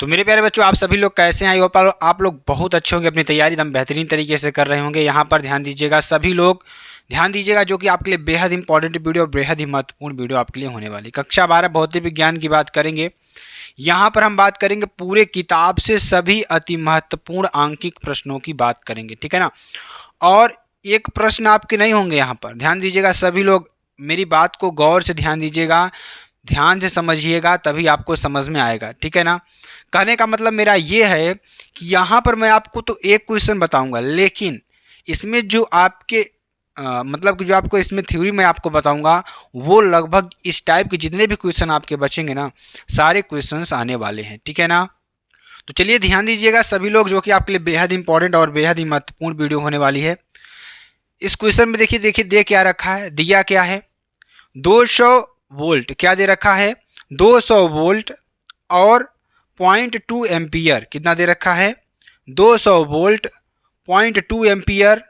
तो मेरे प्यारे बच्चों, आप सभी लोग कैसे हैं? आई होप आप लोग बहुत अच्छे होंगे, अपनी तैयारी एकदम बेहतरीन तरीके से कर रहे होंगे। यहाँ पर ध्यान दीजिएगा, सभी लोग ध्यान दीजिएगा, जो कि आपके लिए बेहद इंपॉर्टेंट वीडियो, बेहद ही महत्वपूर्ण वीडियो आपके लिए होने वाली। कक्षा 12 भौतिक विज्ञान की बात करेंगे। यहाँ पर हम बात करेंगे पूरे किताब से सभी अति महत्वपूर्ण आंकिक प्रश्नों की बात करेंगे, ठीक है ना। और एक प्रश्न आपके नहीं होंगे, यहाँ पर ध्यान दीजिएगा, सभी लोग मेरी बात को गौर से ध्यान दीजिएगा, ध्यान से समझिएगा, तभी आपको समझ में आएगा, ठीक है ना। कहने का मतलब मेरा ये है कि यहाँ पर मैं आपको तो एक क्वेश्चन बताऊंगा, लेकिन इसमें जो आपके मतलब कि जो आपको इसमें थ्योरी में आपको बताऊंगा, वो लगभग इस टाइप के जितने भी क्वेश्चन आपके बचेंगे ना, सारे क्वेश्चंस आने वाले हैं, ठीक है ना। तो चलिए ध्यान दीजिएगा सभी लोग, जो कि आपके लिए बेहद इंपॉर्टेंट और बेहद ही महत्वपूर्ण वीडियो होने वाली है। इस क्वेश्चन में देखिए देखिए दे क्या रखा है, दिया क्या है, 200 वोल्ट क्या दे रखा है, 200 वोल्ट और 0.2 एम्पियर कितना दे रखा है, 200 वोल्ट 0.2 एम्पियर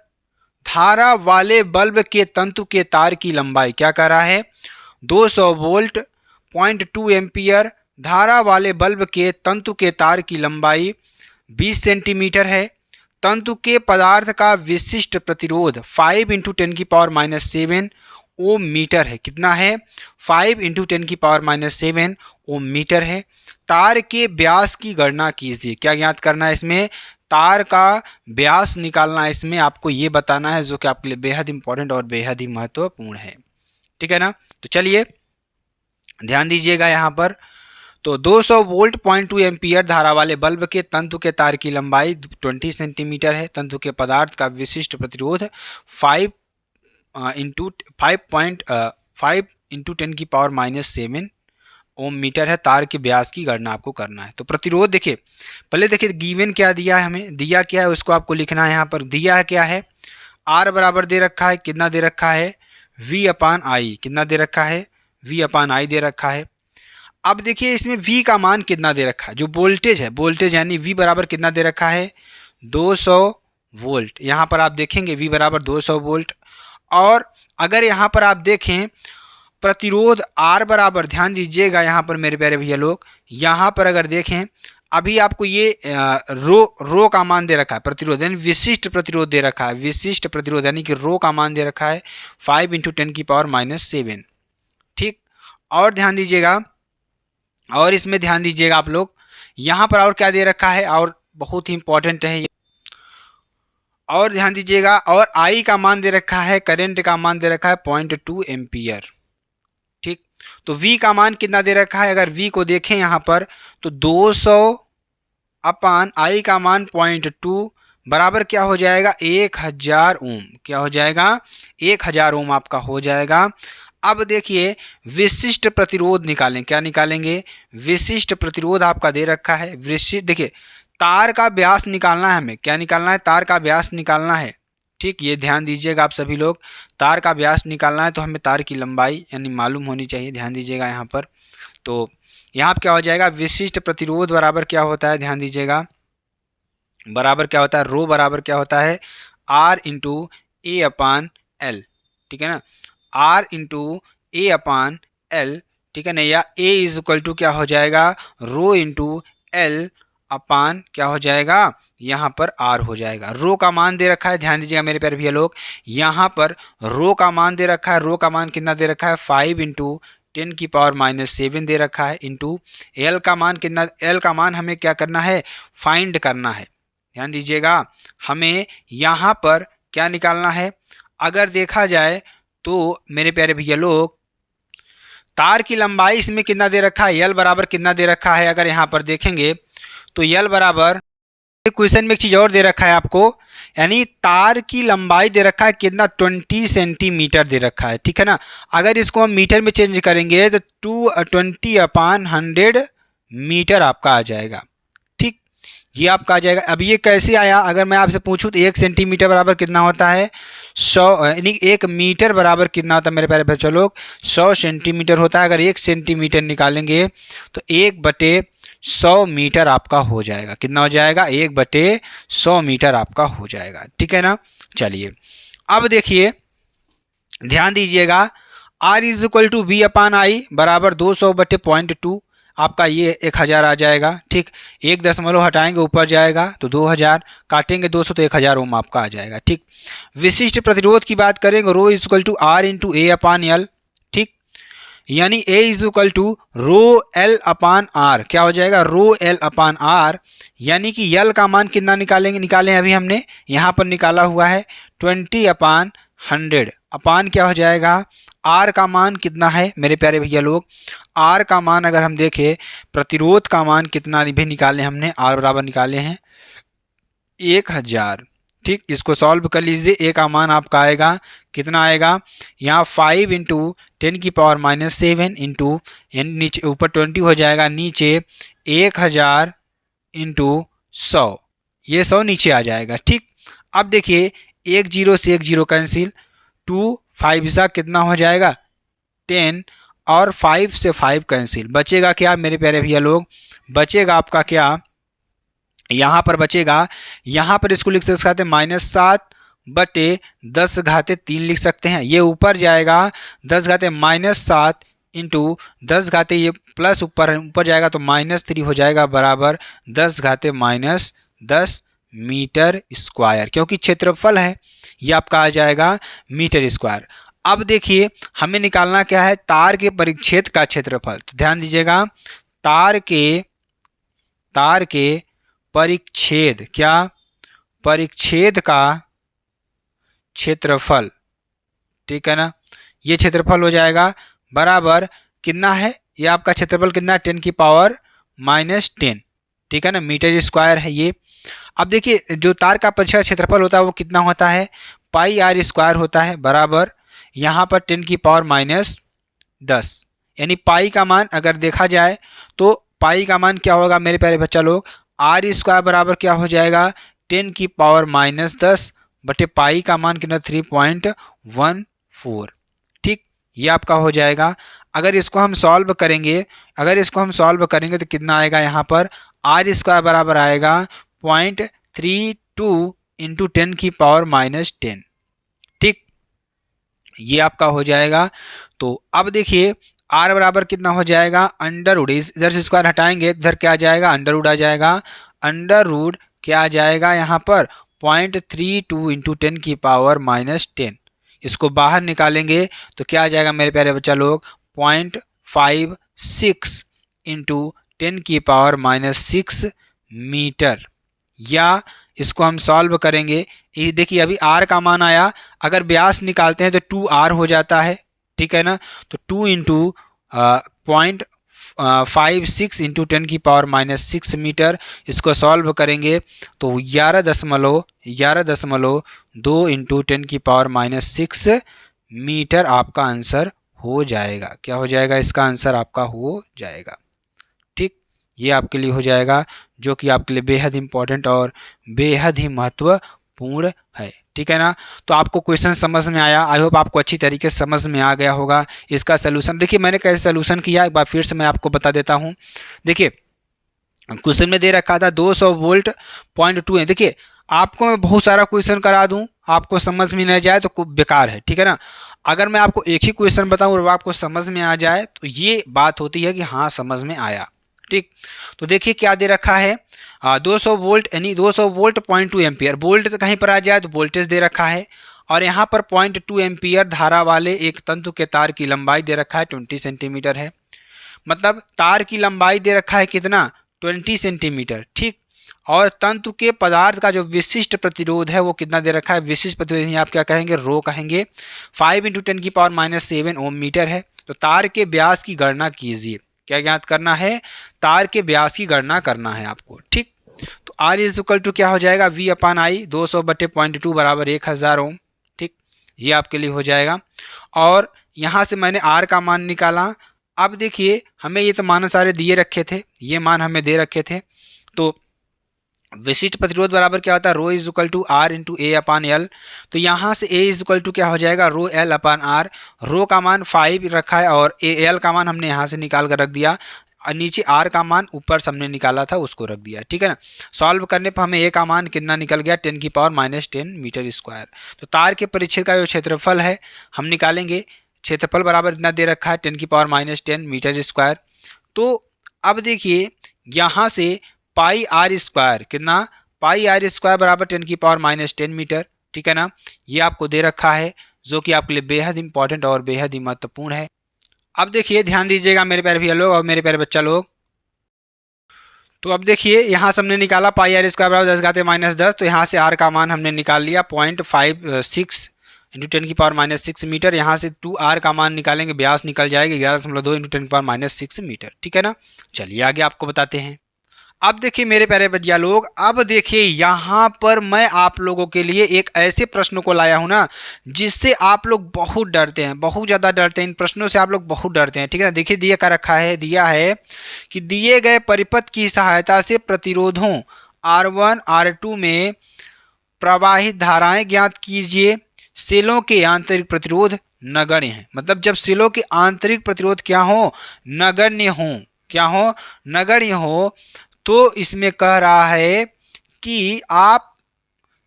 धारा वाले बल्ब के तंतु के तार की लंबाई क्या कह रहा है, 200 वोल्ट 0.2 एम्पियर धारा वाले बल्ब के तंतु के तार की लंबाई 20 सेंटीमीटर है। तंतु के पदार्थ का विशिष्ट प्रतिरोध 5 × 10⁻⁷ ओम मीटर है। कितना है, 5 × 10⁻⁷ ओम मीटर है। तार के व्यास की गणना कीजिए। क्या ज्ञात करना है इसमें, तार का व्यास निकालना है, इसमें आपको ये बताना है, जो कि आपके लिए बेहद इंपॉर्टेंट और बेहद ही महत्वपूर्ण है, ठीक है ना। तो चलिए ध्यान दीजिएगा यहाँ पर, तो 200 वोल्ट 0.2 एम्पियर धारा वाले बल्ब के तंतु के तार की लंबाई 20 सेंटीमीटर है। तंतु के पदार्थ का विशिष्ट प्रतिरोध 5 × 10⁻⁷ ओम मीटर है। तार के व्यास की गणना आपको करना है। तो प्रतिरोध देखिए, पहले देखिए गिवन क्या दिया है, हमें दिया क्या है उसको आपको लिखना है। यहाँ पर दिया है क्या है, R बराबर दे रखा है, कितना दे रखा है, V/I, कितना दे रखा है, V/I दे रखा है। अब देखिए इसमें V का मान कितना दे रखा है, जो वोल्टेज है, वोल्टेज यानी V बराबर कितना दे रखा है, 200 वोल्ट। यहाँ पर आप देखेंगे V बराबर 200 वोल्ट। और अगर यहाँ पर आप देखें प्रतिरोध R बराबर, ध्यान दीजिएगा यहाँ पर मेरे प्यारे भैया लोग, यहाँ पर अगर देखें अभी आपको ये रो का मान दे रखा है, प्रतिरोध यानी विशिष्ट प्रतिरोध दे रखा है, विशिष्ट प्रतिरोध यानी कि रो का मान दे रखा है 5 × 10⁻⁷, ठीक। और ध्यान दीजिएगा, और इसमें ध्यान दीजिएगा आप लोग, यहाँ पर और क्या दे रखा है, और बहुत ही इंपॉर्टेंट है ये, और ध्यान दीजिएगा, और I का मान दे रखा है, करंट का मान दे रखा है 0.2 एम्पियर, ठीक। तो V का मान कितना दे रखा है, अगर V को देखें यहाँ पर तो 200/I का मान 0.2 बराबर क्या हो जाएगा, 1000 ओम। क्या हो जाएगा, 1000 ओम आपका हो जाएगा। अब देखिए विशिष्ट प्रतिरोध निकालें, क्या निकालेंगे, विशिष्ट प्रतिरोध आपका दे रखा है, विशिष्ट देखिए तार का व्यास निकालना है हमें, क्या निकालना है, तार का व्यास निकालना है, ठीक। ये ध्यान दीजिएगा आप सभी लोग, तार का व्यास निकालना है तो हमें तार की लंबाई यानी मालूम होनी चाहिए, ध्यान दीजिएगा यहाँ पर। तो यहाँ पर क्या हो जाएगा, विशिष्ट प्रतिरोध बराबर क्या होता है, ध्यान दीजिएगा, बराबर क्या होता है, रो बराबर क्या होता है, R × A/L, ठीक है ना, R × A/L, ठीक है ना, या A = क्या हो जाएगा, रो × L अपान क्या हो जाएगा, यहाँ पर R हो जाएगा। रो का मान दे रखा है, ध्यान दीजिएगा मेरे प्यारे भैया लोग, यहाँ पर रो का मान दे रखा है, रो का मान कितना दे रखा है, 5 × 10⁻⁷ दे रखा है, इंटू L का मान कितना, L का मान हमें क्या करना है, फाइंड करना है। ध्यान दीजिएगा, हमें यहाँ पर क्या निकालना है, अगर देखा जाए तो मेरे प्यारे भैया लोग तार की लंबाई इसमें कितना दे रखा है, L बराबर कितना दे रखा है, अगर यहाँ पर देखेंगे तो L बराबर, क्वेश्चन में एक चीज़ और दे रखा है आपको, यानी तार की लंबाई दे रखा है कितना, 20 सेंटीमीटर दे रखा है, ठीक है ना। अगर इसको हम मीटर में चेंज करेंगे तो 220/100 मीटर आपका आ जाएगा, ठीक। ये आपका आ जाएगा। अब ये कैसे आया, अगर मैं आपसे पूछूं तो 1 सेंटीमीटर बराबर कितना होता है, 100, यानी 1 मीटर बराबर कितना होता है मेरे प्यारे बच्चों लोग, 100 सेंटीमीटर होता है। अगर 1 सेंटीमीटर निकालेंगे तो 1/100 मीटर आपका हो जाएगा, कितना हो जाएगा, 1/100 मीटर आपका हो जाएगा, ठीक है ना। चलिए अब देखिए ध्यान दीजिएगा, R = V/I बराबर 200/0.2 आपका ये 1000 आ जाएगा। ठीक, 1 दशमलव हटाएंगे ऊपर जाएगा तो 2000, काटेंगे 200 तो 1000 ओम आपका आ जाएगा। ठीक, विशिष्ट प्रतिरोध की बात करेंगे, rho is equal to R into A upon L. ठीक, यानी A is equal to rho L upon R, क्या हो जाएगा रो एल अपान आर, यानी कि यल का मान कितना निकालें अभी हमने यहाँ पर निकाला हुआ है 20/100 अपान क्या हो जाएगा आर का मान कितना है मेरे प्यारे भैया लोग। आर का मान अगर हम देखें, प्रतिरोध का मान कितना भी निकाले हमने, आर बराबर निकाले हैं 1000। ठीक, इसको सॉल्व कर लीजिए, ए का मान आपका आएगा कितना आएगा, यहाँ 5 इंटू 10⁻⁷ इंटू नीचे ऊपर 20 हो जाएगा, नीचे 1000 इंटू 100, ये 100 नीचे आ जाएगा। ठीक, अब देखिए 1 0 से 1 0 कैंसिल, 2 5 सा कितना हो जाएगा 10 और 5 से 5 कैंसिल, बचेगा क्या मेरे प्यारे भैया लोग, बचेगा आपका क्या, यहाँ पर बचेगा, यहाँ पर इसको लिख सकते हैं -7/10⁻³ लिख सकते हैं। ये ऊपर जाएगा 10⁻⁷ इंटू 10 ये प्लस ऊपर जाएगा तो -3 हो जाएगा बराबर 10⁻10 मीटर स्क्वायर, क्योंकि क्षेत्रफल है ये आपका आ जाएगा मीटर स्क्वायर। अब देखिए हमें निकालना क्या है, तार के परिच्छेद का क्षेत्रफल। तो ध्यान दीजिएगा, तार के परिच्छेद, क्या परिच्छेद का क्षेत्रफल, ठीक है ना, ये क्षेत्रफल हो जाएगा बराबर कितना है, ये आपका क्षेत्रफल कितना है 10⁻⁻10, ठीक है ना, मीटर स्क्वायर है ये। अब देखिए जो तार का परिच्छेद क्षेत्रफल होता है वो कितना होता है πr² होता है बराबर यहाँ पर 10⁻10, यानी पाई का मान अगर देखा जाए तो पाई का मान क्या होगा मेरे प्यारे बच्चा लोग, r² बराबर क्या हो जाएगा 10⁻10 बटे पाई का मान कितना 3.14। ठीक, ये आपका हो जाएगा। अगर इसको हम सॉल्व करेंगे तो कितना आएगा, यहाँ पर r² बराबर आएगा 0.32 इंटू 10⁻10। ठीक, ये आपका हो जाएगा। तो अब देखिए r बराबर कितना हो जाएगा अंडर, इधर से स्क्वायर हटाएंगे इधर क्या आ जाएगा अंडर आ जाएगा, अंडर क्या आ जाएगा यहाँ पर 0.32 इंटू 10⁻10। इसको बाहर निकालेंगे तो क्या आ जाएगा मेरे प्यारे बच्चा लोग 0.56 इंटू 10⁻6 मीटर, या इसको हम सॉल्व करेंगे, ये देखिए अभी r का मान आया, अगर व्यास निकालते हैं तो 2r हो जाता है, ठीक है ना, तो 2 इंटू 0.56 इंटू 10⁻6 मीटर, इसको सॉल्व करेंगे तो 11.2 इंटू 10⁻6 मीटर आपका आंसर हो जाएगा। क्या हो जाएगा, इसका आंसर आपका हो जाएगा। ठीक, ये आपके लिए हो जाएगा, जो कि आपके लिए बेहद इंपॉर्टेंट और बेहद ही महत्वपूर्ण है। ठीक है ना, तो आपको क्वेश्चन समझ में आया, आई होप आपको अच्छी तरीके से समझ में आ गया होगा। इसका सलूशन देखिए मैंने कैसे सलूशन किया, एक बार फिर से मैं आपको बता देता हूँ। देखिए क्वेश्चन में दे रखा था 200 वोल्ट 0.2 है। देखिए आपको मैं बहुत सारा क्वेश्चन करा दूं, आपको समझ में नहीं जाए तो बेकार है, ठीक है ना। अगर मैं आपको एक ही क्वेश्चन बताऊं और आपको समझ में आ जाए तो ये बात होती है कि हाँ समझ में आया। ठीक, तो देखिए क्या दे रखा है 200 वोल्ट, यानी 200 वोल्ट 0.2 एम्पियर, वोल्ट तो कहीं पर आ जाए तो वोल्टेज दे रखा है, और यहाँ पर 0.2 एम्पियर धारा वाले एक तंतु के तार की लंबाई दे रखा है 20 सेंटीमीटर है, मतलब तार की लंबाई दे रखा है कितना 20 सेंटीमीटर। ठीक, और तंतु के पदार्थ का जो विशिष्ट प्रतिरोध है वो कितना दे रखा है, विशिष्ट प्रतिरोध आप क्या कहेंगे रो कहेंगे, 5 इंटू 10⁻7 ओम मीटर है। तो तार के व्यास की गणना कीजिए, क्या ज्ञात करना है, तार के व्यास की गणना करना है आपको। ठीक, तो R इज इक्वल टू क्या हो जाएगा V/I 200/0.2 बराबर 1000 ओम। ठीक, ये आपके लिए हो जाएगा, और यहाँ से मैंने R का मान निकाला। अब देखिए हमें ये तो मान सारे दिए रखे थे, ये मान हमें दे रखे थे, तो विशिष्ट प्रतिरोध बराबर क्या होता है rho is equal to R into A/L। तो यहाँ से A इज इक्वल टू क्या हो जाएगा रो L/R, रो का मान 5 रखा है और L का मान हमने यहाँ से निकाल कर रख दिया, और नीचे R का मान ऊपर से हमने निकाला था उसको रख दिया। ठीक है ना, सॉल्व करने पर हमें A का मान कितना निकल गया 10⁻10 मीटर स्क्वायर। तो तार के परिच्छेद का जो क्षेत्रफल है हम निकालेंगे, क्षेत्रफल बराबर इतना दे रखा है 10⁻10 मीटर स्क्वायर। तो अब देखिए यहाँ से पाई आर स्क्वायर कितना, पाई आर स्क्वायर बराबर 10⁻⁻10 मीटर, ठीक है ना। ये आपको दे रखा है जो कि आपके लिए बेहद इंपॉर्टेंट और बेहद ही महत्वपूर्ण है। अब देखिए ध्यान दीजिएगा मेरे प्यारे भैया लोग और मेरे प्यारे बच्चा लोग। तो अब देखिए यहाँ से हमने निकाला पाई आर स्क्वायर बराबर 10⁻−10, तो यहाँ से आर का मान हमने निकाल लिया 0.56 इंटू 10⁻⁻6 मीटर। यहाँ से 2r का मान निकालेंगे, व्यास निकल जाएगी 11.2 इंटू 10⁻⁻6 मीटर, ठीक है ना। चलिए आगे आपको बताते हैं। अब देखिए मेरे प्यारे बच्चिया लोग, अब देखिए यहाँ पर मैं आप लोगों के लिए एक ऐसे प्रश्न को लाया हूँ ना जिससे आप लोग बहुत डरते हैं, बहुत ज़्यादा डरते हैं। इन प्रश्नों से आप लोग बहुत डरते हैं, ठीक है ना। देखिए दिया क्या रखा है, दिया है कि दिए गए परिपथ की सहायता से प्रतिरोधों R1 R2 में प्रवाहित धाराएं ज्ञात कीजिए। सेलों के आंतरिक प्रतिरोध नगण्य है। मतलब जब सेलों के आंतरिक प्रतिरोध क्या हो, नगण्य हो, क्या हो, नगण्य हो, तो इसमें कह रहा है कि आप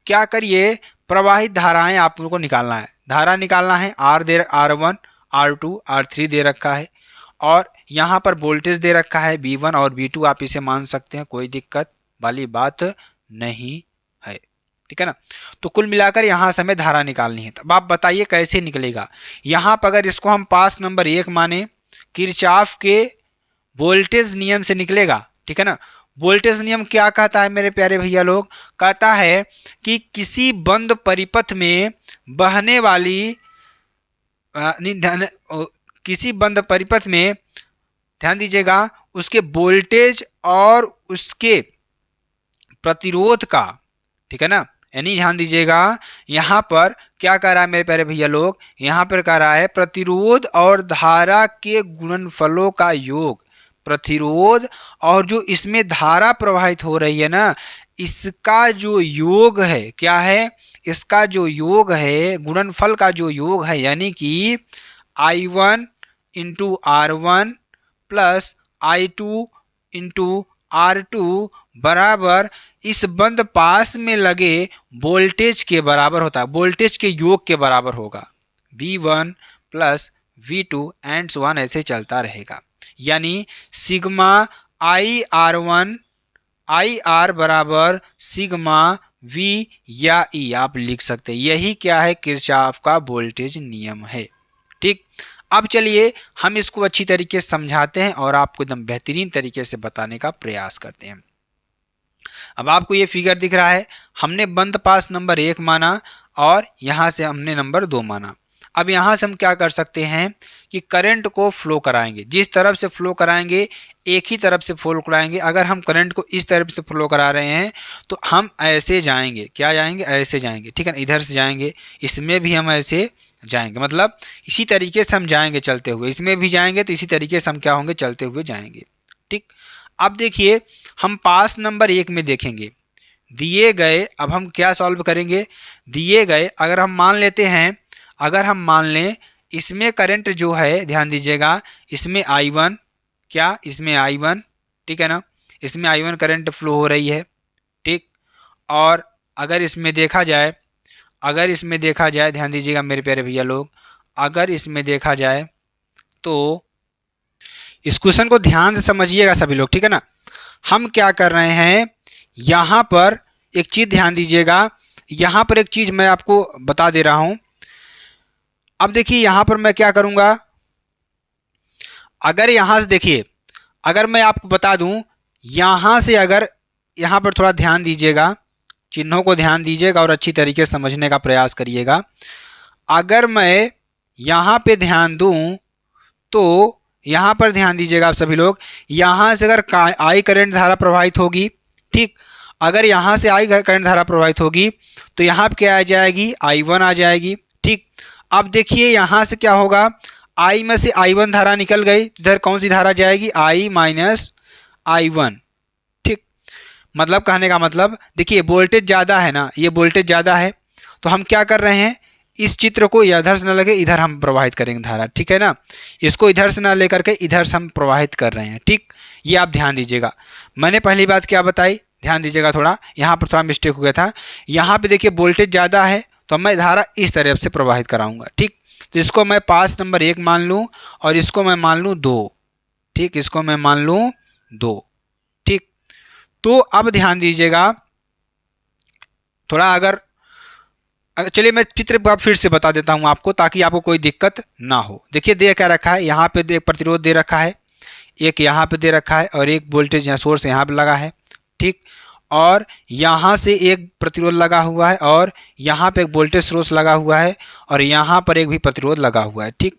क्या करिए, प्रवाहित धाराएं आप लोगों को निकालना है, धारा निकालना है। R1 R2 R3 दे रखा है और यहाँ पर वोल्टेज दे रखा है V1 और V2, आप इसे मान सकते हैं, कोई दिक्कत वाली बात नहीं है, ठीक है ना। तो कुल मिलाकर यहाँ से हमें धारा निकालनी है। तब आप बताइए कैसे निकलेगा। यहाँ पर अगर इसको हम पास नंबर 1 माने, किरचॉफ के वोल्टेज नियम से निकलेगा, ठीक है ना। वोल्टेज नियम क्या कहता है मेरे प्यारे भैया लोग, कहता है कि किसी बंद परिपथ में बहने वाली किसी बंद परिपथ में, ध्यान दीजिएगा, उसके वोल्टेज और उसके प्रतिरोध का, ठीक है ना। यानी ध्यान दीजिएगा यहाँ पर क्या कह रहा है मेरे प्यारे भैया लोग, यहाँ पर कह रहा है प्रतिरोध और धारा के गुणनफलों का योग, प्रतिरोध और जो इसमें धारा प्रवाहित हो रही है ना, इसका जो योग है, क्या है, इसका जो योग है, गुणनफल का जो योग है, यानी कि I1 into R1 plus I2 into R2 बराबर इस बंद पास में लगे वोल्टेज के बराबर होता है, वोल्टेज के योग के बराबर होगा। V1 plus V2 and so on ऐसे चलता रहेगा। यानी सिग्मा IR बराबर सिग्मा V या E आप लिख सकते हैं। यही क्या है, किरचॉफ का वोल्टेज नियम है, ठीक। अब चलिए हम इसको अच्छी तरीके से समझाते हैं और आपको एकदम बेहतरीन तरीके से बताने का प्रयास करते हैं। अब आपको ये फिगर दिख रहा है, हमने बंद पास नंबर 1 माना और यहाँ से हमने नंबर 2 माना। अब यहाँ से हम क्या कर सकते हैं कि करंट को फ्लो कराएंगे, जिस तरफ से फ्लो कराएंगे एक ही तरफ से फ्लो कराएंगे। अगर हम करंट को इस तरफ से फ्लो करा रहे हैं तो हम ऐसे जाएंगे, क्या जाएंगे, ऐसे जाएंगे, ठीक है ना। इधर से जाएंगे, इसमें भी हम ऐसे जाएंगे, मतलब इसी तरीके से हम जाएंगे चलते हुए, इसमें भी जाएंगे तो इसी तरीके से हम क्या होंगे, चलते हुए जाएंगे, ठीक। अब देखिए हम पास नंबर 1 में देखेंगे, दिए गए, अब हम क्या सॉल्व करेंगे, दिए गए अगर हम मान लेते हैं, अगर हम मान लें इसमें करंट जो है, ध्यान दीजिएगा, इसमें I1, क्या, इसमें I1, ठीक है ना, इसमें I1 करंट फ्लो हो रही है, ठीक। और अगर इसमें देखा जाए, अगर इसमें देखा जाए, ध्यान दीजिएगा मेरे प्यारे भैया लोग, अगर इसमें देखा जाए तो इस क्वेश्चन को ध्यान से समझिएगा सभी लोग, ठीक है ना। हम क्या कर रहे हैं, यहाँ पर एक चीज़ ध्यान दीजिएगा, यहाँ पर एक चीज़ मैं आपको बता दे रहा हूँ। अब देखिए यहाँ पर मैं क्या करूँगा, अगर यहाँ से देखिए, अगर मैं आपको बता दूँ यहाँ से, अगर यहाँ पर थोड़ा ध्यान दीजिएगा, चिन्हों को ध्यान दीजिएगा और अच्छी तरीके से समझने का प्रयास करिएगा। अगर मैं यहाँ पे ध्यान दूँ तो यहाँ पर ध्यान दीजिएगा आप सभी लोग, यहाँ से अगर I करंट धारा प्रवाहित होगी, ठीक, अगर यहाँ से I करंट धारा प्रवाहित होगी तो यहाँ पे क्या आ जाएगी, I1 आ जाएगी, ठीक। अब देखिए यहाँ से क्या होगा, I में से I1 धारा निकल गई, इधर कौन सी धारा जाएगी, I माइनस I1, ठीक। मतलब कहने का मतलब देखिए वोल्टेज ज़्यादा है ना, ये वोल्टेज ज़्यादा है, तो हम क्या कर रहे हैं, इस चित्र को इधर से ना लगे इधर हम प्रवाहित करेंगे धारा, ठीक है ना। इसको इधर से ना लेकर के इधर से हम प्रवाहित कर रहे हैं, ठीक। ये आप ध्यान दीजिएगा। मैंने पहली बात क्या बताई, ध्यान दीजिएगा, थोड़ा यहाँ पर थोड़ा मिस्टेक हो गया था। यहाँ पे देखिए वोल्टेज ज़्यादा है तो मैं धारा इस तरफ से प्रवाहित कराऊंगा, ठीक। तो इसको मैं पास नंबर 1 मान लूँ और इसको मैं मान लूँ 2, ठीक, इसको मैं मान लूँ 2। ठीक, तो अब ध्यान दीजिएगा थोड़ा, अगर चलिए मैं चित्र फिर से बता देता हूं आपको ताकि आपको कोई दिक्कत ना हो। देखिए दे क्या रखा है, यहाँ पे दे प्रतिरोध दे रखा है, एक यहाँ पे दे रखा है और एक वोल्टेज या सोर्स यहाँ पे लगा है। ठीक, और यहाँ से एक प्रतिरोध लगा हुआ है और यहाँ पे एक वोल्टेज सोर्स लगा हुआ है और यहाँ पर एक भी प्रतिरोध लगा हुआ है। ठीक,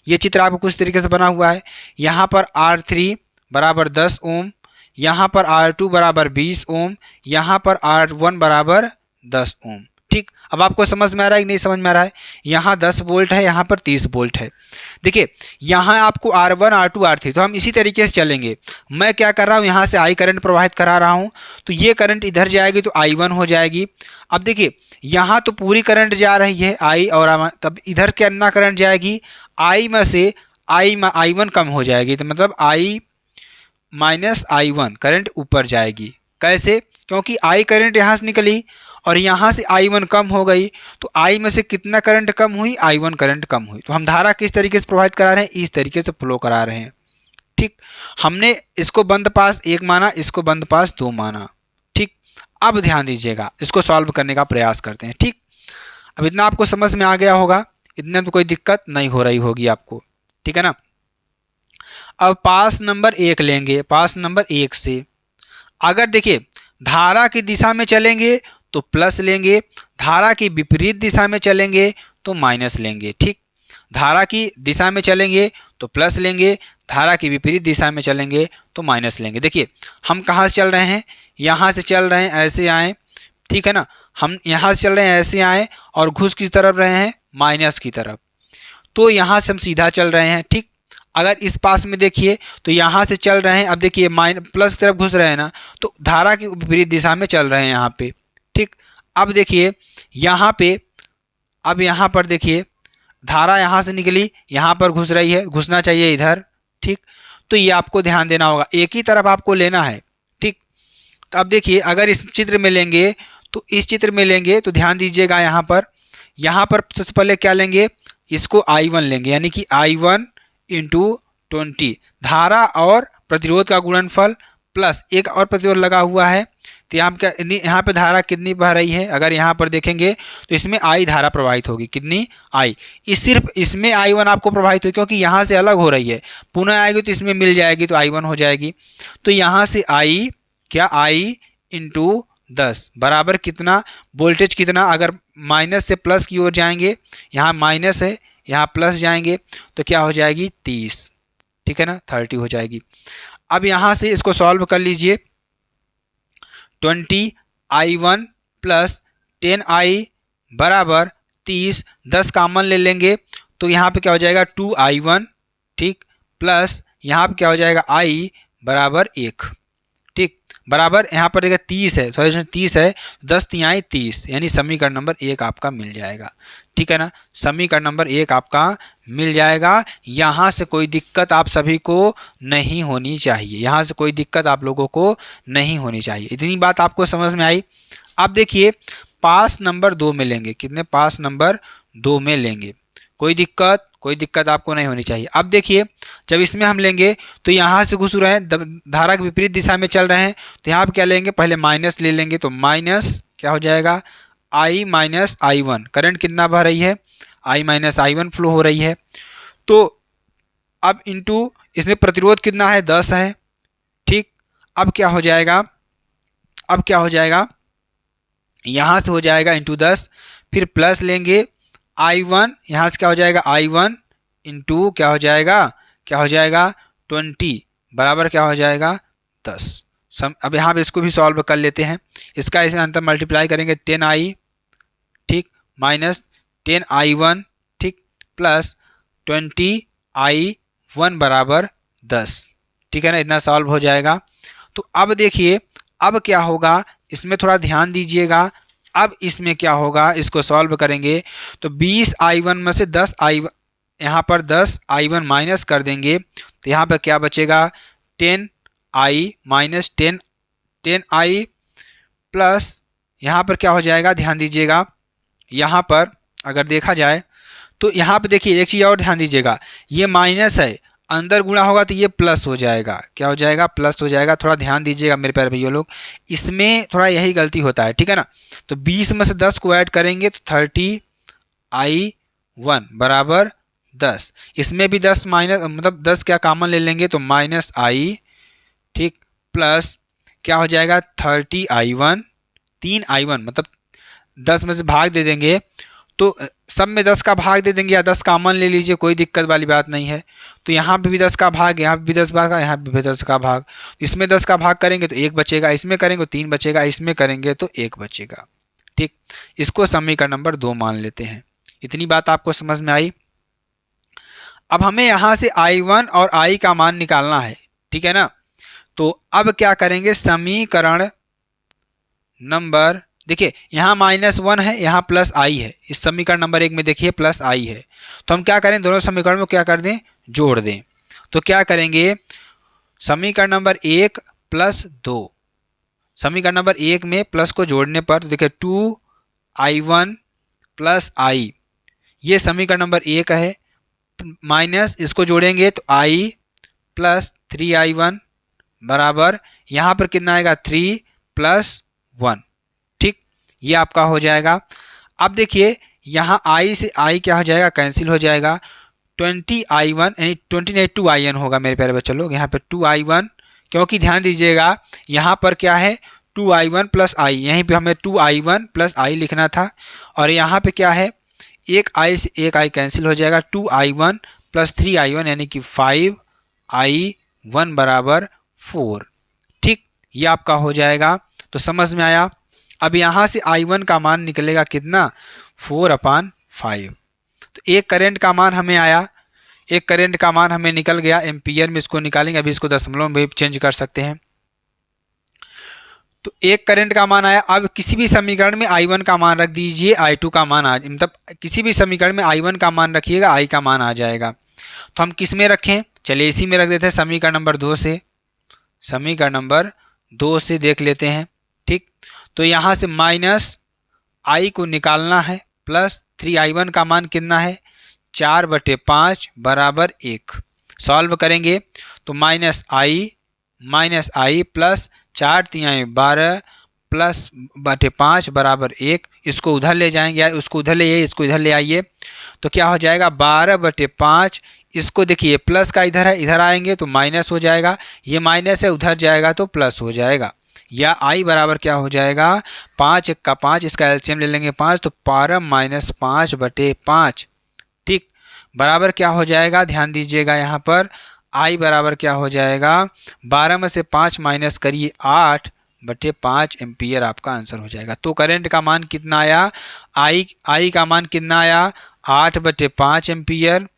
ये चित्र आपको कुछ तरीके से बना हुआ है। यहाँ पर R3 बराबर 10 ओम, यहाँ पर R2 बराबर 20 ओम, यहाँ पर R1 बराबर 10 ओम। ठीक, अब आपको समझ में आ रहा है कि नहीं समझ में आ रहा है? यहाँ 10 वोल्ट है, यहाँ पर 30 वोल्ट है। देखिए यहाँ आपको R1 R2 R3, तो हम इसी तरीके से चलेंगे। मैं क्या कर रहा हूँ, यहाँ से I करंट प्रवाहित करा रहा हूँ, तो ये करंट इधर जाएगी तो I1 हो जाएगी। अब देखिए यहाँ तो पूरी करंट जा रही है I, और तब इधर कितना करंट जाएगी, I में से I1 कम हो जाएगी, तो मतलब I माइनस I1 करंट ऊपर जाएगी। कैसे? क्योंकि I करंट यहाँ से निकली और यहाँ से I1 कम हो गई, तो I में से कितना करंट कम हुई, I1 करंट कम हुई। तो हम धारा किस तरीके से प्रवाहित करा रहे हैं, इस तरीके से फ्लो करा रहे हैं। ठीक, हमने इसको बंद पास 1 माना, इसको बंद पास 2 माना। ठीक, अब ध्यान दीजिएगा, इसको सॉल्व करने का प्रयास करते हैं। ठीक, अब इतना आपको समझ में आ गया होगा, इतने तो कोई दिक्कत नहीं हो रही होगी आपको। ठीक है ना। अब पास नंबर 1 लेंगे। पास नंबर 1 से अगर देखिए धारा की दिशा में चलेंगे तो प्लस लेंगे, धारा की विपरीत दिशा में चलेंगे तो माइनस लेंगे। ठीक, धारा की दिशा में चलेंगे तो प्लस लेंगे, धारा की विपरीत दिशा में चलेंगे तो माइनस लेंगे। देखिए हम कहाँ से चल रहे हैं, यहाँ से चल रहे हैं, ऐसे आए। ठीक है ना, हम यहाँ से चल रहे हैं, ऐसे आए और घुस किस तरफ रहे हैं, माइनस की तरफ। तो यहाँ से हम सीधा चल रहे हैं। ठीक, अगर इस पास में देखिए तो यहाँ से चल रहे हैं, अब देखिए प्लस की तरफ घुस रहे हैं ना, तो धारा की विपरीत दिशा में चल रहे हैं यहाँ पे। ठीक, अब देखिए यहाँ पे, अब यहाँ पर देखिए धारा यहाँ से निकली, यहाँ पर घुस रही है, घुसना चाहिए इधर। ठीक, तो ये आपको ध्यान देना होगा, एक ही तरफ आपको लेना है। ठीक, तो अब देखिए अगर इस चित्र में लेंगे तो इस चित्र में लेंगे तो ध्यान दीजिएगा यहाँ पर सबसे पहले क्या लेंगे, इसको I1 लेंगे, यानी कि I1 × 20 धारा और प्रतिरोध का गुणनफल प्लस एक और प्रतिरोध लगा हुआ है। तो यहाँ पे धारा कितनी बह रही है, अगर यहाँ पर देखेंगे तो इसमें I धारा प्रवाहित होगी। कितनी, I। सिर्फ इसमें I1 आपको प्रवाहित होगी क्योंकि यहाँ से अलग हो रही है, पुनः आएगी तो इसमें मिल जाएगी तो I1 हो जाएगी। तो यहाँ से I × 10 बराबर कितना, वोल्टेज कितना, अगर माइनस से प्लस की ओर जाएंगे, यहाँ माइनस है, यहाँ प्लस जाएंगे तो क्या हो जाएगी, 30। ठीक है ना, 30 हो जाएगी। अब यहाँ से इसको सॉल्व कर लीजिए। 20I1 + 10I बराबर 30, 10 कॉमन ले लेंगे तो यहाँ पे क्या हो जाएगा, 2I1। ठीक, प्लस यहाँ पे क्या हो जाएगा, I बराबर 1। ठीक, बराबर यहाँ पर देखिए 30 है, सॉल्यूशन 30 है, 10 तिहाई 30, यानी समीकरण नंबर 1 आपका मिल जाएगा। ठीक है ना, समीकरण नंबर 1 आपका मिल जाएगा। यहाँ से कोई दिक्कत आप सभी को नहीं होनी चाहिए, यहाँ से कोई दिक्कत आप लोगों को नहीं होनी चाहिए। इतनी बात आपको समझ में आई। अब देखिए पास नंबर 2 में लेंगे, कितने, पास नंबर 2 में लेंगे, कोई दिक्कत आपको नहीं होनी चाहिए। अब देखिए जब इसमें हम लेंगे तो यहाँ से घुस रहे हैं, धारा के विपरीत दिशा में चल रहे हैं, तो यहाँ पर क्या लेंगे, पहले माइनस ले लेंगे, तो माइनस क्या हो जाएगा, I - I1। करंट कितना बह रही है, I - I1 फ्लो हो रही है। तो अब इंटू इसमें प्रतिरोध कितना है, 10 है। ठीक, अब क्या हो जाएगा, यहाँ से हो जाएगा इंटू 10, फिर प्लस लेंगे I1, यहाँ से क्या हो जाएगा, I1 इंटू क्या हो जाएगा 20 बराबर क्या हो जाएगा 10। अब यहाँ पे इसको भी सॉल्व कर लेते हैं। इसका इसे अंतर मल्टीप्लाई करेंगे 10I, ठीक, माइनस 10I1, ठीक, प्लस 20I1 बराबर 10। ठीक है ना, इतना सॉल्व हो जाएगा। तो अब देखिए अब क्या होगा, इसमें थोड़ा ध्यान दीजिएगा। अब इसमें क्या होगा, इसको सॉल्व करेंगे तो 20I1 में से 10I1, यहाँ पर 10I1 माइनस कर देंगे तो यहाँ पर क्या बचेगा, 10I माइनस 10I प्लस यहाँ पर क्या हो जाएगा, ध्यान दीजिएगा। यहाँ पर अगर देखा जाए तो यहाँ पर देखिए एक चीज़ और ध्यान दीजिएगा, ये माइनस है अंदर गुणा होगा तो ये प्लस हो जाएगा, क्या हो जाएगा, प्लस हो जाएगा। थोड़ा ध्यान दीजिएगा मेरे प्यारे भैया लोग, इसमें थोड़ा यही गलती होता है, ठीक है ना। तो 20 में से 10 को ऐड करेंगे तो 30i1 बराबर 10। इसमें भी 10 माइनस मतलब 10 क्या कॉमन ले लेंगे तो -i, ठीक, प्लस क्या हो जाएगा 30i1, 3i1 मतलब 10 में से भाग दे देंगे तो सब में 10 का भाग दे देंगे या 10 कॉमन ले लीजिए, कोई दिक्कत वाली बात नहीं है। तो यहाँ पे भी 10 का भाग, यहाँ पे भी 10 भाग, यहाँ पे भी 10 का भाग। इसमें 10 का भाग करेंगे तो 1 बचेगा, इसमें करेंगे तो 3 बचेगा, इसमें करेंगे तो 1 बचेगा, ठीक। इसको समीकरण नंबर 2 मान लेते हैं। इतनी बात आपको समझ में आई। अब हमें यहाँ से i1 और i का मान निकालना है, ठीक है ना। तो अब क्या करेंगे, समीकरण नंबर, देखिए यहाँ -1 है, यहाँ +i है। इस समीकरण नंबर 1 में देखिए +i है, तो हम क्या करें, दोनों समीकरण में क्या कर दें, जोड़ दें। तो क्या करेंगे, समीकरण नंबर 1 + 2, समीकरण नंबर 1 में प्लस को जोड़ने पर तो देखिए 2i1 + i, ये समीकरण नंबर 1 है, माइनस इसको जोड़ेंगे तो i + 3i1 बराबर यहाँ पर कितना आएगा 3 + 1, ठीक, ये आपका हो जाएगा। अब देखिए यहाँ i से i क्या हो जाएगा, कैंसिल हो जाएगा। 20i1 यानी 20 नहीं 2in होगा मेरे प्यारे बच्चे लोग, यहाँ पे 2i1, क्योंकि ध्यान दीजिएगा यहाँ पर क्या है 2i1 + i, यहीं पे हमें 2i1 + i लिखना था, और यहाँ पे क्या है एक i से एक i कैंसिल हो जाएगा, 2i1 + 3i1 यानी कि 5i1 बराबर 4, ठीक, ये आपका हो जाएगा। तो समझ में आया। अब यहाँ से i1 का मान निकलेगा कितना, 4/5। तो एक करंट का मान हमें आया, एक करंट का मान हमें निकल गया, एम्पियर में इसको निकालेंगे, अभी इसको दशमलव में चेंज कर सकते हैं। तो एक करंट का मान आया। अब किसी भी समीकरण में i1 का मान रख दीजिए, i2 का मान आ, मतलब किसी भी समीकरण में i1 का मान रखिएगा, i का मान आ जाएगा। तो हम किस में रखें, चलिए इसी में रख देते हैं, समीकरण नंबर 2 से, समीकरण नंबर 2 से देख लेते हैं, ठीक। तो यहाँ से -i को निकालना है, प्लस 3i1 का मान कितना है 4/5 बराबर 1। सॉल्व करेंगे तो -i प्लस 4 × 12 प्लस बटे 5 बराबर 1। इसको उधर ले जाएंगे या उसको उधर ले आइए, इसको इधर ले आइए, तो क्या हो जाएगा 12/5। इसको देखिए प्लस का इधर है, इधर आएंगे तो माइनस हो जाएगा, ये माइनस है उधर जाएगा तो प्लस हो जाएगा, या i बराबर क्या हो जाएगा 5 × 1 = 5, इसका एलसीएम ले लेंगे 5, तो 12 - 5/5, ठीक, बराबर क्या हो जाएगा, ध्यान दीजिएगा यहाँ पर i बराबर क्या हो जाएगा 12 में से 5 माइनस करिए 8/5 एम्पियर आपका आंसर हो जाएगा। तो करंट का मान कितना आया, i का मान कितना आया 8/5 एम्पियर,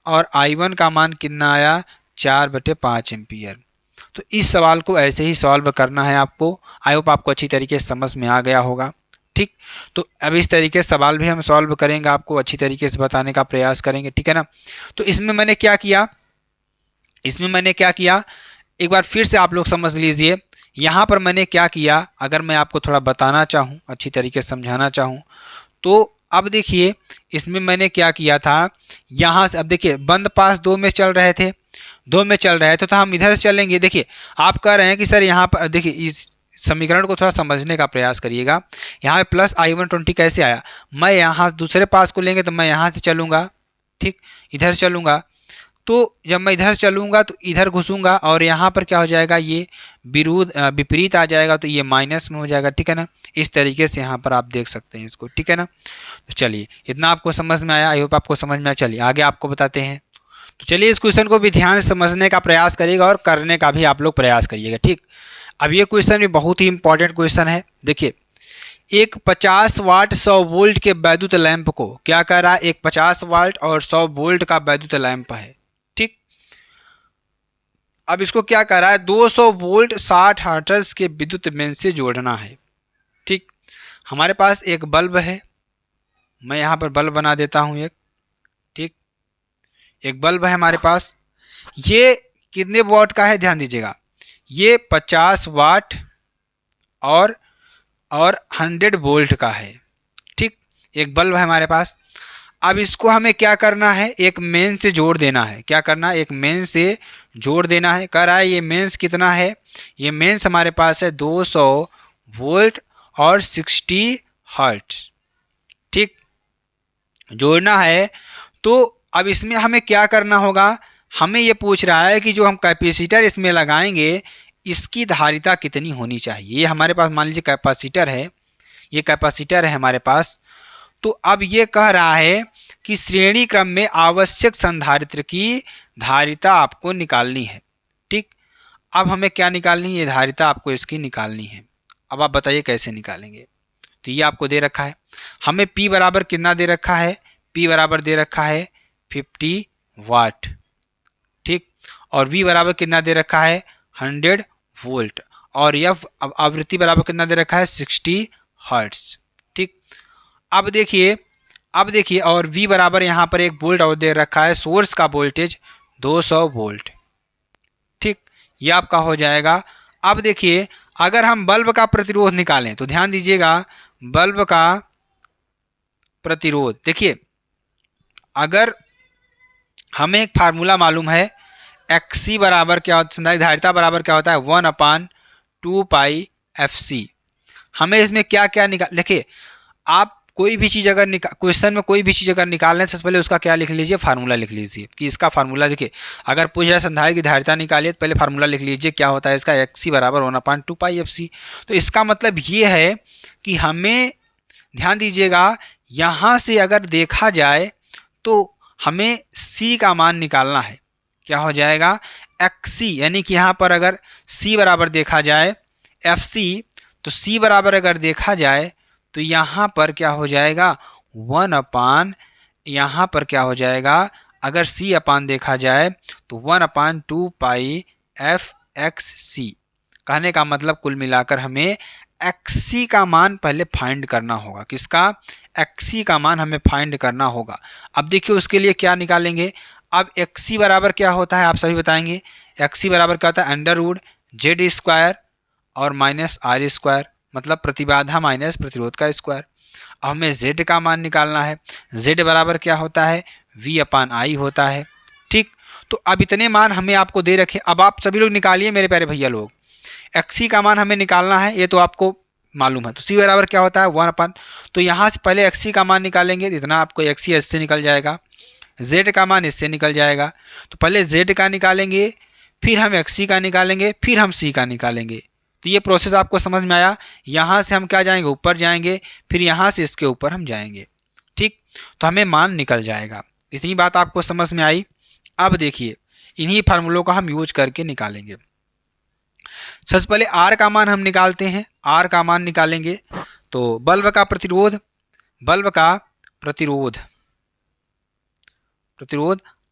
और i1 का मान कितना आया 4/5 एम्पियर। तो इस सवाल को ऐसे ही सॉल्व करना है आपको। आई होप आपको अच्छी तरीके से समझ में आ गया होगा, ठीक। तो अब इस तरीके से सवाल भी हम सॉल्व करेंगे, आपको अच्छी तरीके से बताने का प्रयास करेंगे, ठीक है ना। तो इसमें मैंने क्या किया, एक बार फिर से आप लोग समझ लीजिए। यहाँ पर मैंने क्या किया, अगर मैं आपको थोड़ा बताना चाहूँ, अच्छी तरीके से समझाना चाहूँ, तो अब देखिए इसमें मैंने क्या किया था, यहाँ से अब देखिए बंद पास 2 में चल रहे थे, तो हम इधर से चलेंगे। देखिए आप कह रहे हैं कि सर यहाँ पर देखिए इस समीकरण को थोड़ा समझने का प्रयास करिएगा। यहाँ पे प्लस i1 20 कैसे आया, मैं यहाँ दूसरे पास को लेंगे तो मैं यहाँ से चलूँगा, ठीक, इधर चलूँगा, तो जब मैं इधर चलूँगा तो इधर घुसूँगा और यहाँ पर क्या हो जाएगा, ये विपरीत आ जाएगा, तो ये माइनस में हो जाएगा, ठीक है ना। इस तरीके से यहाँ पर आप देख सकते हैं इसको, ठीक है ना। तो चलिए इतना आपको समझ में आया, आई होप आपको समझ में आया। चलिए आगे आपको बताते हैं। तो चलिए इस क्वेश्चन को भी ध्यान से समझने का प्रयास करिएगा और करने का भी आप लोग प्रयास करिएगा, ठीक। अब ये क्वेश्चन भी बहुत ही इंपॉर्टेंट क्वेश्चन है। देखिए एक 50 वाट 100 वोल्ट के वैद्युत लैंप को क्या कह रहा है, एक 50 वाट और 100 वोल्ट का वैद्युत लैंप है, ठीक। अब इसको क्या कह रहा है 200 वोल्ट 60 हर्ट्ज के विद्युत मेन से जोड़ना है, ठीक। हमारे पास एक बल्ब है, मैं यहाँ पर बल्ब बना देता हूँ एक, ठीक, एक बल्ब है हमारे पास। ये कितने वाट का है, ध्यान दीजिएगा, ये 50 वाट और 100 वोल्ट का है, ठीक। एक बल्ब है हमारे पास। अब इसको हमें क्या करना है, एक मेन से जोड़ देना है। क्या करना है, एक मेन से जोड़ देना है। कर रहा है ये मेंस कितना है, ये मेंस हमारे पास है 200 वोल्ट और 60 हर्ट्ज। ठीक, जोड़ना है। तो अब इसमें हमें क्या करना होगा, हमें ये पूछ रहा है कि जो हम कैपेसिटर इसमें लगाएंगे इसकी धारिता कितनी होनी चाहिए। ये हमारे पास मान लीजिए कैपेसिटर है, ये कैपेसिटर है हमारे पास। तो अब ये कह रहा है कि श्रेणी क्रम में आवश्यक संधारित्र की धारिता आपको निकालनी है। ठीक, अब हमें क्या निकालनी है, ये धारिता आपको इसकी निकालनी है। अब आप बताइए कैसे निकालेंगे। तो ये आपको दे रखा है, हमें P बराबर कितना दे रखा है, P बराबर दे रखा है 50 वाट। ठीक, और V बराबर कितना दे रखा है 100 वोल्ट, और F आवृत्ति बराबर कितना दे रखा है 60 हर्ट्ज। ठीक, अब देखिए और V बराबर यहाँ पर एक वोल्ट और दे रखा है, सोर्स का वोल्टेज 200 वोल्ट। ठीक, ये आपका हो जाएगा। अब देखिए अगर हम बल्ब का प्रतिरोध निकालें तो ध्यान दीजिएगा, बल्ब का प्रतिरोध, देखिए अगर हमें एक फार्मूला मालूम है, XC बराबर क्या होता है, संधारित्र धारिता बराबर क्या होता है 1/2 पाई FC। हमें इसमें क्या क्या निकाल, देखिए आप कोई भी चीज़ अगर क्वेश्चन में कोई भी चीज़ अगर निकाल लें, सबसे पहले उसका क्या लिख लीजिए, फार्मूला लिख लीजिए कि इसका फार्मूला। देखिए अगर पूछ रहा है संधारित्र की धारिता निकालिए तो पहले फार्मूला लिख लीजिए, क्या होता है इसका XC बराबर 1/2 पाई FC। तो इसका मतलब ये है कि हमें ध्यान दीजिएगा, यहाँ से अगर देखा जाए तो हमें C का मान निकालना है। क्या हो जाएगा XC, यानी कि यहाँ पर अगर C बराबर देखा जाए FC, तो C बराबर अगर देखा जाए तो यहाँ पर क्या हो जाएगा 1/, यहाँ पर क्या हो जाएगा, अगर C अपान देखा जाए तो 1/2 पाई FXC। कहने का मतलब कुल मिलाकर हमें XC का मान पहले फाइंड करना होगा। किसका, XC का मान हमें फाइंड करना होगा। अब देखिए उसके लिए क्या निकालेंगे। अब XC बराबर क्या होता है आप सभी बताएंगे। XC बराबर क्या होता है √Z² और माइनस R², मतलब प्रतिबाधा माइनस प्रतिरोध का स्क्वायर। अब हमें Z का मान निकालना है। Z बराबर क्या होता है V/I होता है। ठीक, तो अब इतने मान हमें आपको दे रखे। अब आप सभी लोग निकालिए मेरे प्यारे भैया लोग, XC का मान हमें निकालना है, ये तो आपको मालूम है। तो C बराबर क्या होता है 1/, तो यहाँ से पहले XC का मान निकालेंगे, इतना आपको XC इससे निकल जाएगा, Z का मान इससे निकल जाएगा। तो पहले Z का निकालेंगे, फिर हम XC का निकालेंगे, फिर हम C का निकालेंगे। तो ये प्रोसेस आपको समझ में आया। यहाँ से हम क्या जाएंगे, ऊपर जाएंगे, फिर यहाँ से इसके ऊपर हम जाएंगे। ठीक, तो हमें मान निकल जाएगा। इतनी बात आपको समझ में आई। अब देखिए इन्हीं फार्मूलों का हम यूज करके निकालेंगे। सबसे पहले R का मान हम निकालते हैं। R का मान निकालेंगे तो बल्ब का प्रतिरोध,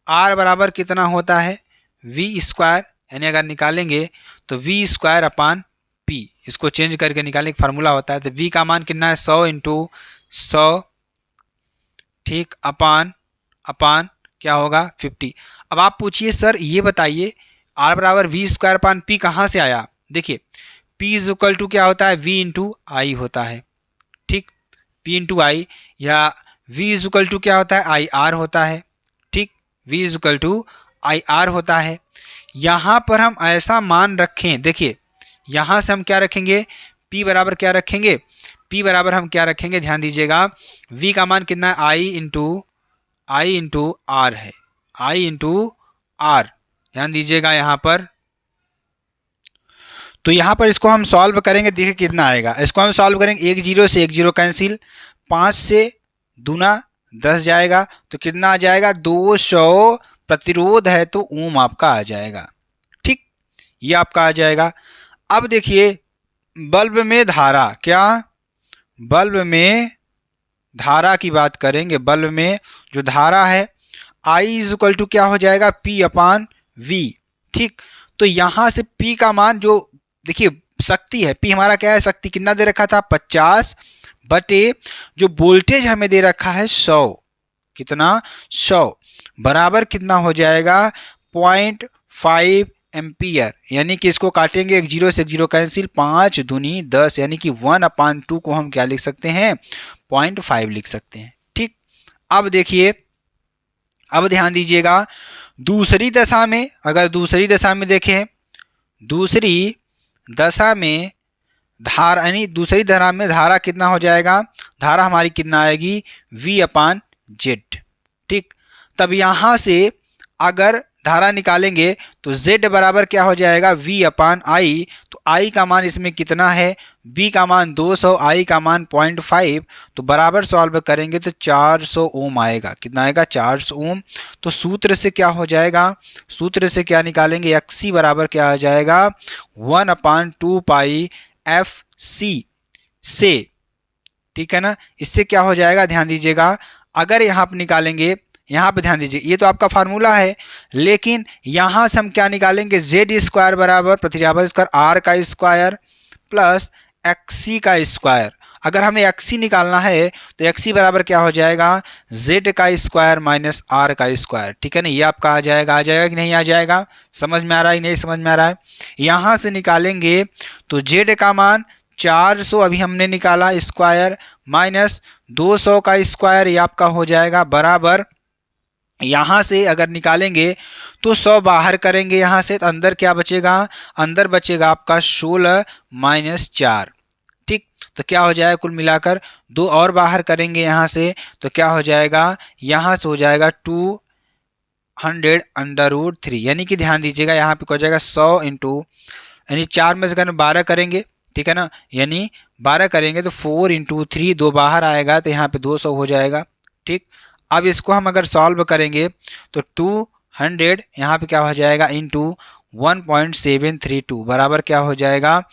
R बराबर कितना होता है V², यानी अगर निकालेंगे तो V²/P, इसको चेंज करके निकालने का फार्मूला होता है। तो V का मान कितना है 100 × 100, ठीक, अपान क्या होगा 50। अब आप पूछिए सर ये बताइए R बराबर V²/P कहाँ से आया। देखिए P = क्या होता है V × I होता है। ठीक, P × I, या V = क्या होता है IR होता है। ठीक, V = IR होता है। यहाँ पर हम ऐसा मान रखें, देखिए यहाँ से हम क्या रखेंगे, P बराबर क्या रखेंगे, P बराबर हम क्या रखेंगे, ध्यान दीजिएगा, V का मान कितना है I × R है, I × R, ध्यान दीजिएगा यहाँ पर। तो यहाँ पर इसको हम सॉल्व करेंगे, देखिए कितना आएगा। इसको हम सॉल्व करेंगे, 1 0 से 1 0 कैंसिल, 5 से दूना 10 जाएगा, तो कितना आ जाएगा 200 प्रतिरोध है तो ओम आपका आ जाएगा। ठीक, ये आपका आ जाएगा। अब देखिए बल्ब में धारा, क्या बल्ब में धारा की बात करेंगे। बल्ब में जो धारा है I = क्या हो जाएगा P/V। ठीक, तो यहाँ से P का मान जो देखिए शक्ति है, P हमारा क्या है शक्ति, कितना दे रखा था 50 बटे जो वोल्टेज हमें दे रखा है 100, कितना 100, बराबर कितना हो जाएगा 0.5 एम्पियर। यानी कि इसको काटेंगे, 1 0 से 1 0 कैंसिल, 5 दूनी 10, यानी कि 1/2 को हम क्या लिख सकते हैं 0.5 लिख सकते हैं। ठीक, अब देखिए, अब ध्यान दीजिएगा, दूसरी दशा में, अगर दूसरी दशा में देखें, दूसरी दशा में धारा, यानी दूसरी धारा में धारा कितना हो जाएगा, धारा हमारी कितना आएगी, V अपान जेड। ठीक, तब यहाँ से अगर धारा निकालेंगे तो Z बराबर क्या हो जाएगा, V अपान आई। तो I का मान इसमें कितना है, B का मान 200, I का मान 0.5, तो बराबर सॉल्व करेंगे तो 400 ओम आएगा। कितना आएगा, 400 ओम। तो सूत्र से क्या हो जाएगा, सूत्र से क्या निकालेंगे, XC बराबर क्या आ जाएगा, 1/2 पाई FC से। ठीक है ना, इससे क्या हो जाएगा, ध्यान दीजिएगा, अगर यहाँ पर निकालेंगे, यहाँ पे ध्यान दीजिए, ये तो आपका फार्मूला है, लेकिन यहाँ से हम क्या निकालेंगे, जेड स्क्वायर बराबर प्रतिरावर स्क्वायर आर का स्क्वायर प्लस एक्सी का स्क्वायर। अगर हमें एक्सी निकालना है तो एक्सी बराबर क्या हो जाएगा, जेड का स्क्वायर माइनस आर का स्क्वायर। ठीक है ना, ये आपका आ जाएगा कि नहीं आ जाएगा, समझ में आ रहा है, नहीं समझ में आ रहा है। यहाँ से निकालेंगे तो जेड का मान 400 अभी हमने निकाला स्क्वायर माइनस 200 का स्क्वायर, ये आपका हो जाएगा बराबर, यहाँ से अगर निकालेंगे तो 100 बाहर करेंगे यहाँ से, तो अंदर क्या बचेगा, अंदर बचेगा आपका 16 माइनस 4। ठीक, तो क्या हो जाएगा, कुल मिलाकर 2 और बाहर करेंगे यहाँ से, तो क्या हो जाएगा, यहाँ से हो जाएगा 200√3, यानी कि ध्यान दीजिएगा यहाँ पे हो जाएगा 100 इंटू, यानी 4 में से अगर 12 करेंगे, ठीक है ना, यानी 12 करेंगे तो 4 इंटू 3, 2 बाहर आएगा तो यहाँ पे 200 हो जाएगा। ठीक, अब इसको हम अगर सॉल्व करेंगे तो 200 यहाँ पे क्या हो जाएगा इंटू 1.732 बराबर क्या हो जाएगा,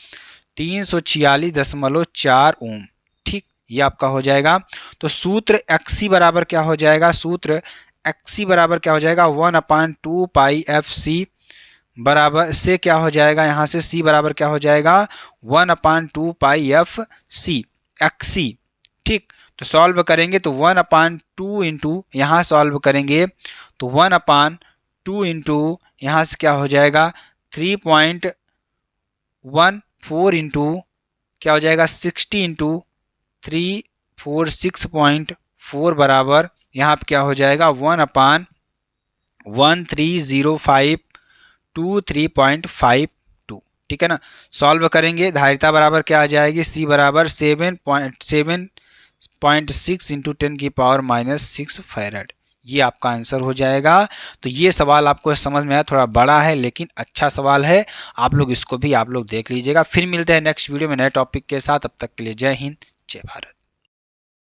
346.4 ओम। ठीक, ये आपका हो जाएगा। तो सूत्र XC बराबर क्या हो जाएगा, सूत्र XC बराबर क्या हो जाएगा, 1/2 पाई FC बराबर से क्या हो जाएगा, यहाँ से C बराबर क्या हो जाएगा, 1/2 पाई FC XC। ठीक, तो सॉल्व करेंगे तो 1/2 इंटू, यहाँ सॉल्व करेंगे तो 1/2 इंटू यहाँ से क्या हो जाएगा 3.14 इंटू क्या हो जाएगा 60 इंटू 346.4 बराबर यहाँ पे क्या हो जाएगा 1/130523.52। ठीक है ना, सॉल्व करेंगे, धारिता बराबर क्या आ जाएगी, C बराबर 7.6 इंटू 10⁻⁻6 फैराड। ये आपका आंसर हो जाएगा। तो ये सवाल आपको समझ में आया, थोड़ा बड़ा है लेकिन अच्छा सवाल है, आप लोग इसको भी आप लोग देख लीजिएगा। फिर मिलते हैं नेक्स्ट वीडियो में नए टॉपिक के साथ, तब तक के लिए जय हिंद जय भारत।